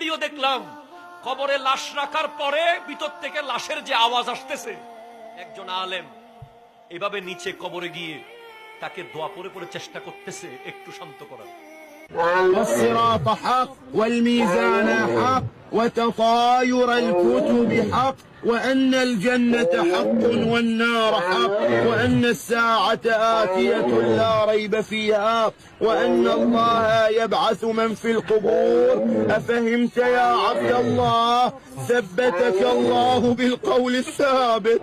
ভিডিও দেখলাম, কবরে লাশ রাখার পরে ভিতর থেকে লাশের যে আওয়াজ আসতেছে, একজন আলেম এভাবে নিচে কবরে গিয়ে তাকে দোয়া পড়ে পড়ে চেষ্টা করতেছে একটু শান্ত করার। والصراط حق والميزان حق وتطاير الكتب حق وأن الجنة حق والنار حق وأن الساعة آتية لا ريب فيها وأن الله يبعث من في القبور. أفهمت يا عبد الله؟ ثبتك الله بالقول الثابت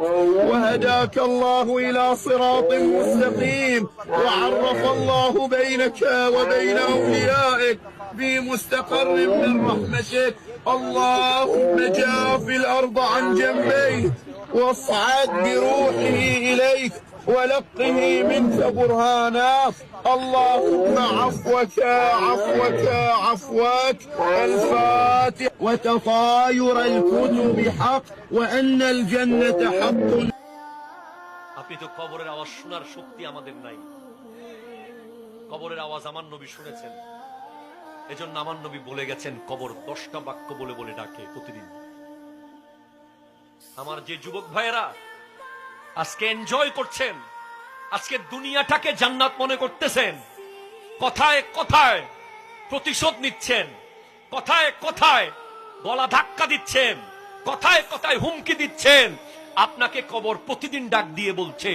وهداك الله إلى صراط مستقيم وعرف الله بينك وبين أوليائك في مستقر من رحمتك. اللهم جاف الأرض عن جنبيه واصعد بروحه إليك ولقه منك برهانا. اللهم عفوك عفوك عفوك. الفاتح. وتطاير الكتب حق وأن الجنة حق. আপনি তো কবরের আওয়াজ শোনার শক্তি আমাদের নাই। কবরের আওয়াজ আমার নবী শুনেছেন, এজন্য আমার নবী বলে গেছেন কবর 10টা বাক্য বলে বলে ডাকে প্রতিদিন। আমার যে যুবক ভাইয়েরা আজকে এনজয় করছেন, আজকে দুনিয়াটাকে জান্নাত মনে করতেছেন, কথায় কথায় প্রতিশোধ নিচ্ছেন, কথায় কথায় গলা ধাক্কা দিচ্ছেন, কথায় কথায় হুমকি দিচ্ছেন, আপনাকে কবর প্রতিদিন ডাক দিয়ে বলছে